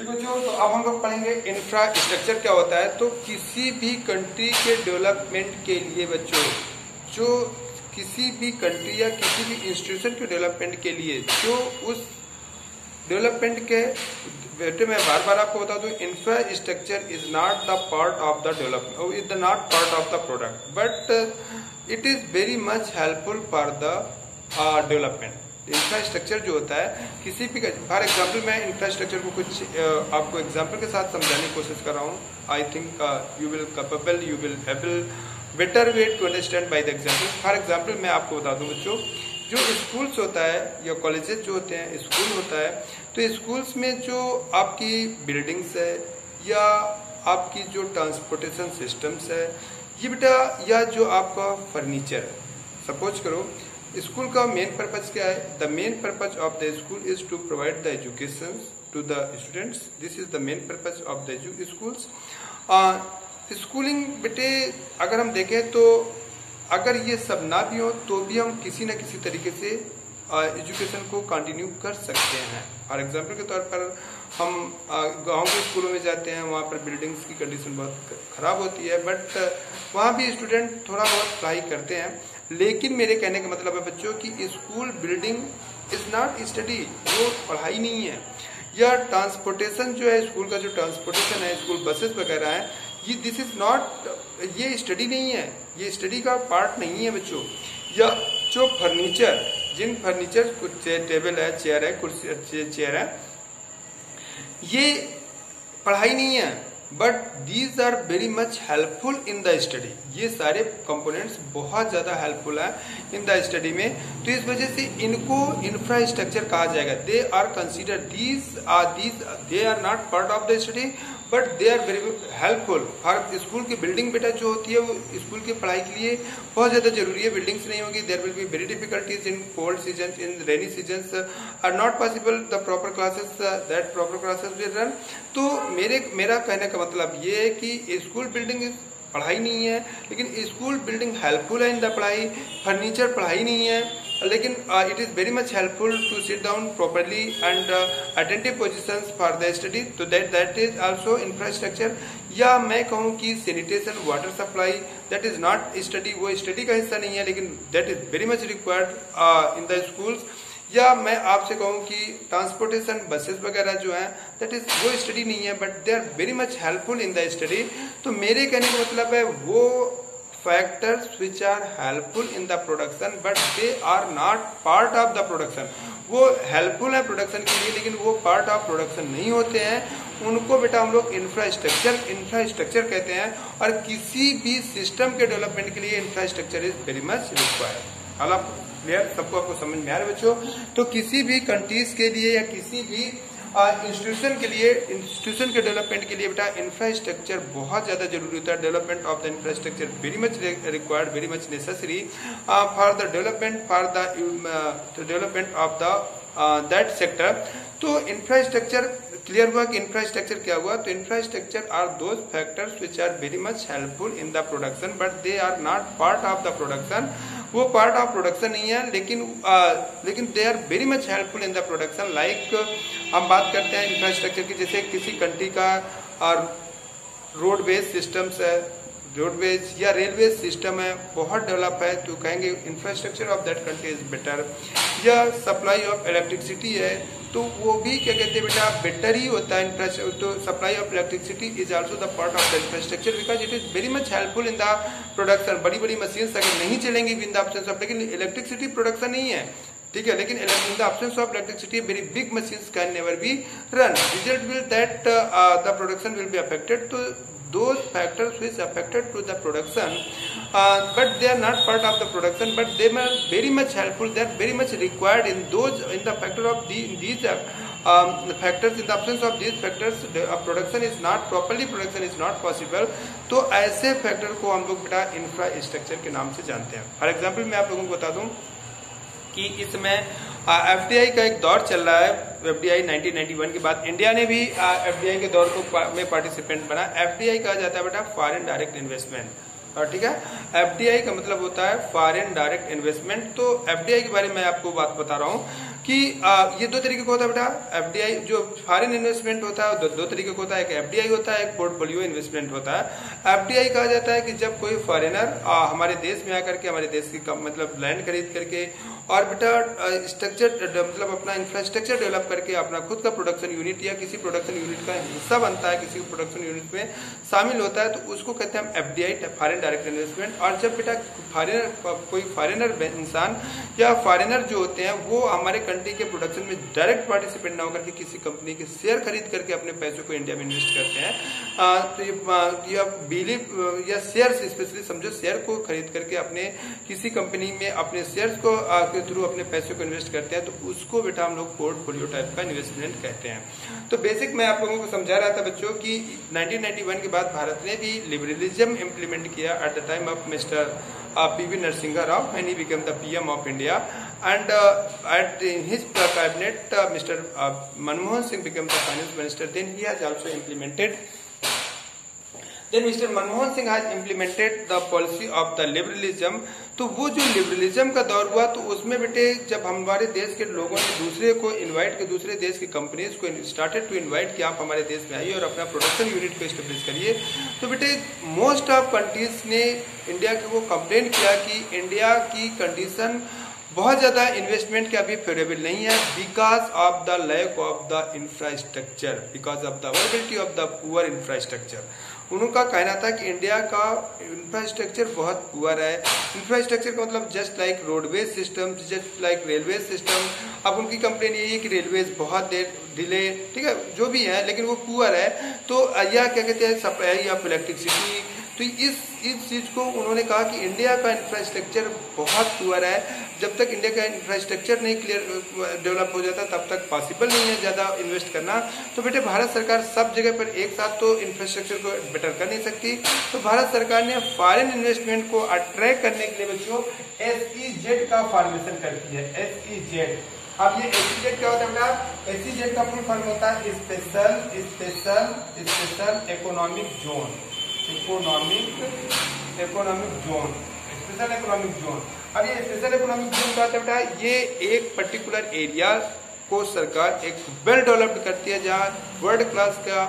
ठीक बच्चों, तो अब हम लोग पढ़ेंगे इंफ्रास्ट्रक्चर क्या होता है। तो किसी भी कंट्री के डेवलपमेंट के लिए बच्चों, जो किसी भी कंट्री या किसी भी इंस्टीट्यूशन के डेवलपमेंट के लिए जो उस डेवलपमेंट के बेटे मैं बार बार आपको बता दूं, infrastructure is not the part of the development, is not part of the product, but it is very much helpful for the development. Infrastructure जो होता है किसी भी, फॉर एग्जाम्पल मैं इंफ्रास्ट्रक्चर को कुछ आपको एग्जाम्पल के साथ समझाने की कोशिश कर रहा हूँ। I think you will capable, you will able better way to understand by the example. For example मैं आपको बता दूं बच्चों, जो स्कूल्स होता है या कॉलेजेस जो होते हैं, स्कूल होता है, तो स्कूल्स में जो आपकी बिल्डिंग्स है या आपकी जो ट्रांसपोर्टेशन सिस्टम्स है ये बेटा, या जो आपका फर्नीचर है, सपोज करो स्कूल का मेन पर्पज क्या है। The main purpose of the school is to provide the education to the students, this is the main purpose of the schools. Schooling बेटे अगर हम देखें तो अगर ये सब ना भी हो तो भी हम किसी न किसी तरीके से एजुकेशन को कंटिन्यू कर सकते हैं। फॉर एग्जाम्पल के तौर पर हम गांव के स्कूलों में जाते हैं, वहाँ पर बिल्डिंग्स की कंडीशन बहुत खराब होती है, बट वहाँ भी स्टूडेंट थोड़ा बहुत पढ़ाई करते हैं। लेकिन मेरे कहने का मतलब है बच्चों कि school building is not study, वो पढ़ाई नहीं है। या ट्रांसपोर्टेशन जो है, स्कूल का जो ट्रांसपोर्टेशन है, स्कूल बसेस वगैरह है, ये दिस इज नॉट, ये स्टडी नहीं है, ये स्टडी का पार्ट नहीं है बच्चों। या जो फर्नीचर, जिन फर्नीचर कुछ टेबल है, चेयर है, कुर्सी चेयर है, ये पढ़ाई नहीं है, but these are very much helpful in the study. ये सारे कंपोनेंट्स बहुत ज्यादा हेल्पफुल है इन द स्टडी में, तो इस वजह से इनको इंफ्रास्ट्रक्चर कहा जाएगा। They are consider they are not part of the study, but they are very helpful for school की बिल्डिंग बेटा जो होती है वो स्कूल की पढ़ाई के लिए बहुत ज्यादा जरूरी है। बिल्डिंग्स नहीं होगी, there will be very difficulties in cold season, in rainy seasons are not possible the proper classes that proper classes will run. तो मेरा कहने का मतलब ये है कि स्कूल बिल्डिंग पढ़ाई नहीं है, लेकिन स्कूल बिल्डिंग हेल्पफुल है इन द पढ़ाई। फर्नीचर पढ़ाई नहीं है, लेकिन it is very much helpful to sit down properly and attentive positions for the study, तो दैट इज आल्सो इंफ्रास्ट्रक्चर। या मैं कहूँ कि sanitation, water supply, that is not study, वो स्टडी का हिस्सा नहीं है, लेकिन that is very much required in the schools. या मैं आपसे कहूँ कि ट्रांसपोर्टेशन, बसेस वगैरह जो है, दैट इज वो स्टडी नहीं है, but they are very much helpful in the study. तो मेरे कहने का मतलब है वो factors which are helpful in the production but they are not part of the production. वो हेल्पफुल है प्रोडक्शन के लिए, लेकिन वो पार्ट ऑफ प्रोडक्शन नहीं होते हैं। उनको बेटा हम लोग इंफ्रास्ट्रक्चर कहते हैं, और किसी भी सिस्टम के डेवलपमेंट के लिए infrastructure is very much required. Hall clear, सबको आपको समझ में आ रहा है बच्चों। तो किसी भी कंट्रीज के लिए या किसी भी इंस्टीट्यूशन के लिए, इंस्टीट्यूशन के डेवलपमेंट के लिए बेटा इंफ्रास्ट्रक्चर बहुत ज्यादा जरूरी होता है। Development of the infrastructure very much required, very much necessary for the development of the that sector. तो इंफ्रास्ट्रक्चर क्लियर हुआ कि इंफ्रास्ट्रक्चर क्या हुआ। तो infrastructure are those factors which are very much helpful in the production but they are not part of the production. वो part of production नहीं है, लेकिन they are very much helpful in the production. Like हम बात करते हैं infrastructure की, जैसे किसी कंट्री का रोडवेज सिस्टम्स है, रोडवेज या रेलवे सिस्टम है, बहुत डेवलप है, तो कहेंगे infrastructure of that country is better. या सप्लाई ऑफ इलेक्ट्रिसिटी है, तो वो भी क्या कहते हैं बेटा बेटर ही होता है। तो supply of electricity is also the part of the infrastructure because it is very much helpful in the production. बड़ी बड़ी मशीन्स अगर नहीं चलेंगी इन द ऑप्शन ऑफ, लेकिन इलेक्ट्रिसिटी प्रोडक्शन नहीं है, ठीक है, लेकिन in the option of electricity very big machines can never be run, result will that the production will be affected. तो those factors which affected to the production but they are not part of the production but they are very much helpful, they are very much required in the factor of these factors. In the absence of these factors production is not possible. तो ऐसे factor को हम लोग बेटा infrastructure के नाम से जानते हैं। फॉर एग्जाम्पल मैं आप लोगों को बता दूं कि इसमें एफडीआई का एक दौर चल रहा है। एफडीआई 1991 के बाद इंडिया ने भी एफडीआई के दौर में पार्टिसिपेंट बना। एफडीआई कहा जाता है बेटा फॉरेन डायरेक्ट इन्वेस्टमेंट, और ठीक है, एफडीआई का मतलब होता है फॉरेन डायरेक्ट इन्वेस्टमेंट। तो एफडीआई के बारे में आपको बात बता रहा हूँ। कि ये दो तरीके का होता है बेटा। एफडीआई जो फॉरेन इन्वेस्टमेंट होता है दो तरीके का होता है, एक एफडीआई होता है, एक पोर्टफोलियो इन्वेस्टमेंट होता है। एफडीआई कहा जाता है कि जब कोई फॉरेनर हमारे देश में आकर के हमारे देश की मतलब लैंड खरीद करके और बेटा स्ट्रक्चर मतलब अपना इंफ्रास्ट्रक्चर डेवलप करके अपना खुद का प्रोडक्शन यूनिट या किसी प्रोडक्शन यूनिट का हिस्सा बनता है, किसी प्रोडक्शन यूनिट में शामिल होता है, तो उसको कहते हैं एफडीआई, फॉरेन डायरेक्ट इन्वेस्टमेंट। और जब बेटा कोई फॉरेनर इंसान या फॉरेनर जो होते हैं वो हमारे कंट्री के प्रोडक्शन में डायरेक्ट पार्टिसिपेट ना होकर के किसी कंपनी के शेयर खरीद करके अपने पैसों को इंडिया में इन्वेस्ट करते हैं, तो ये बिलीव या शेयर्स स्पेशली समझो, शेयर को खरीद करके अपने किसी कंपनी में अपने शेयर्स को के थ्रू अपने पैसों को इन्वेस्ट करते हैं, तो उसको बेटा हम लोग पोर्टफोलियो टाइप का इन्वेस्टमेंट कहते हैं। तो बेसिक मैं आप लोगों को समझा रहा था बच्चों कि 1991 के बाद भारत ने भी लिबरलिज्म इंप्लीमेंट किया at the time of mister PV Narasimha Rao when he became the PM of India, and at his cabinet Mr. Manmohan Singh became the finance minister. Then he has also implemented. Then Mr. Manmohan Singh has implemented the policy of the liberalism. तो वो जो liberalism का दौर हुआ तो उसमें बेटे जब हमारे देश के लोगों ने दूसरे को इनवाइट किया, दूसरे देश की कंपनीज को स्टार्टेड टू इनवाइट कि आप हमारे देश में आइए और अपना प्रोडक्शन यूनिट को एस्टेब्लिश करिए, तो बेटे मोस्ट ऑफ कंट्रीज ने इंडिया के वो कंप्लेन किया कि इंडिया की कंडीशन बहुत ज्यादा इन्वेस्टमेंट के अभी फेवरेबल नहीं है because of the lack of the infrastructure, because of the availability of the poor infrastructure. उनका कहना था कि इंडिया का इंफ्रास्ट्रक्चर बहुत पुअर है। इंफ्रास्ट्रक्चर का मतलब just like roadways system, just like railway system. अब उनकी कंप्लेन यही है कि रेलवेज बहुत देर डिले, ठीक है, जो भी है, लेकिन वो पुअर है। तो या क्या कहते हैं सप्लाई ऑफ इलेक्ट्रिसिटी। तो इस चीज को उन्होंने कहा कि इंडिया का इंफ्रास्ट्रक्चर बहुत पुअर है, जब तक इंडिया का इंफ्रास्ट्रक्चर नहीं क्लियर डेवलप हो जाता तब तक पॉसिबल नहीं है ज्यादा इन्वेस्ट करना। तो बेटे भारत सरकार सब जगह पर एक साथ तो इंफ्रास्ट्रक्चर को बेटर कर नहीं सकती, तो भारत सरकार ने फॉरेन इन्वेस्टमेंट को अट्रैक्ट करने के लिए बच्चों SEZ का फॉर्मेशन करती है। SEZ, अब ये SEZ क्या होता है बेटा? SEZ का फुल फॉर्म होता है special economic zone, economic zone, special economic zone. अब ये स्पेशल इकोनॉमिक जोन क्या होता है बेटा? ये एक पर्टिकुलर एरिया को सरकार एक वेल डेवलप्ड करती है जहाँ वर्ल्ड क्लास का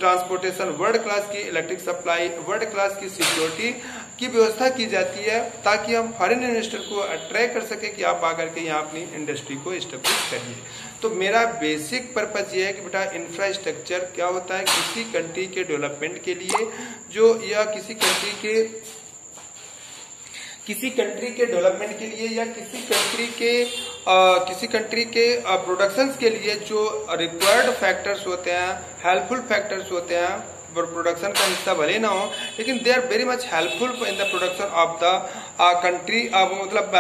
ट्रांसपोर्टेशन, वर्ल्ड क्लास की इलेक्ट्रिक सप्लाई, वर्ल्ड क्लास की सिक्योरिटी की व्यवस्था की जाती है, ताकि हम फॉरेन इन्वेस्टर को अट्रैक्ट कर सके कि आप आकर के यहाँ अपनी इंडस्ट्री को एस्टेब्लिश करिए। तो मेरा बेसिक पर्पज ये है कि बेटा इंफ्रास्ट्रक्चर क्या होता है किसी कंट्री के डेवलपमेंट के लिए, जो या किसी कंट्री के डेवलपमेंट के लिए या किसी कंट्री के प्रोडक्शंस के लिए जो रिक्वायर्ड फैक्टर्स होते हैं, हेल्पफुल फैक्टर्स होते हैं, प्रोडक्शन का हिस्सा भले ना हो लेकिन they are very much helpful in the production of the country, मतलब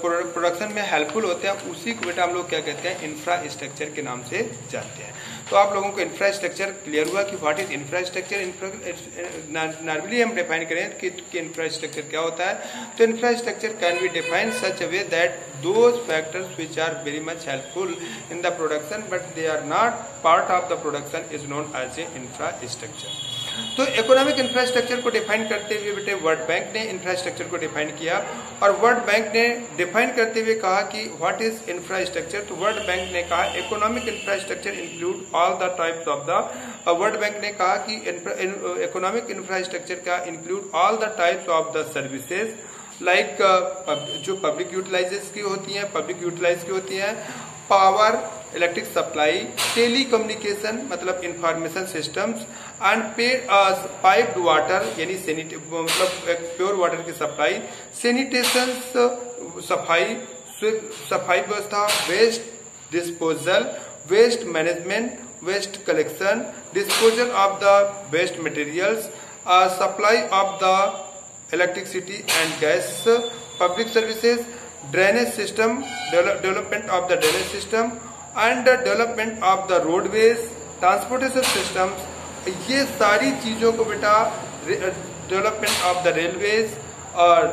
प्रोडक्शन में हेल्पफुल होते हैं, उसी को बेटा हम लोग क्या कहते हैं इंफ्रास्ट्रक्चर के नाम से जानते हैं। तो आप लोगों को इंफ्रास्ट्रक्चर क्लियर हुआ कि व्हाट इज इंफ्रास्ट्रक्चर। नॉर्मली हम डिफाइन करें कि इंफ्रास्ट्रक्चर क्या होता है, तो infrastructure can be defined such a way that those factors which are very much helpful in the production but they are not part of the production is known as a infrastructure. तो economic infrastructure को define करते हुए बेटे World Bank ने infrastructure को define किया, और world Bank ने डिफाइन करते हुए कहा कि व्हाट इज इंफ्रास्ट्रक्चर। तो वर्ल्ड बैंक ने कहा economic infrastructure include all the types of the, World Bank ने कहा कि इकोनॉमिक इंफ्रास्ट्रक्चर का include all the types of the services like जो पब्लिक यूटिलाइज की होती हैं, power, electric supply, telecommunication मतलब information systems, and piped water यानी मतलब प्योर वाटर की सप्लाई, सैनिटेशन सफाई व्यवस्था, waste disposal, waste management, waste collection, disposal of the waste materials, supply of the electricity and gas, public services, drainage system, development of the drainage system and development of the roadways, transportation systems. ये सारी चीजों को बेटा development of the railways और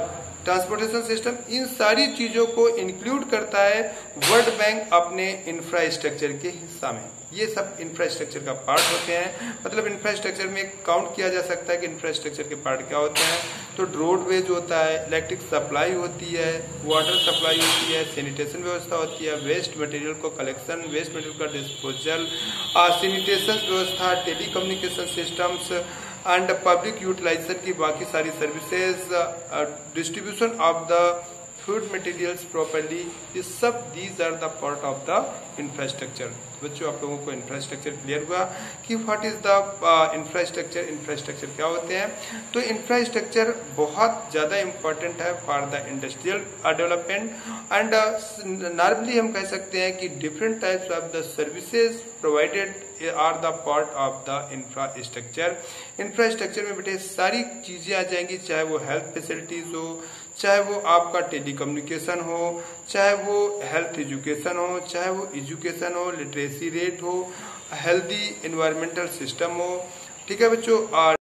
transportation system, इन सारी चीजों को इंक्लूड करता है वर्ल्ड बैंक अपने इंफ्रास्ट्रक्चर के हिस्सा में। ये सब इंफ्रास्ट्रक्चर का पार्ट होते हैं। मतलब इंफ्रास्ट्रक्चर में काउंट किया जा सकता है कि इंफ्रास्ट्रक्चर के पार्ट क्या होते हैं। तो रोडवेज होता है, इलेक्ट्रिक सप्लाई होती है, वाटर सप्लाई होती है, सैनिटेशन व्यवस्था होती है, वेस्ट मटेरियल को कलेक्शन, वेस्ट मटेरियल का डिस्पोजल, सैनिटेशन व्यवस्था, telecommunication systems and public utilisation की बाकी सारी services, distribution of the food materials properly, ये सब these are the part of the infrastructure. बच्चों, आप लोगों को इंफ्रास्ट्रक्चर क्लियर हुआ कि what is the infrastructure, infrastructure क्या होते हैं। तो इंफ्रास्ट्रक्चर बहुत ज्यादा इंपॉर्टेंट है for the industrial development and normally हम कह सकते हैं कि different types of the services provided are the part of the infrastructure. Infrastructure में बेटे सारी चीजें आ जाएंगी, चाहे वो हेल्थ फैसिलिटीज हो, चाहे वो आपका टेलीकम्युनिकेशन हो, चाहे वो हेल्थ एजुकेशन हो, चाहे वो एजुकेशन हो, लिटरेसी रेट हो, हेल्दी एनवायरमेंटल सिस्टम हो। ठीक है बच्चों।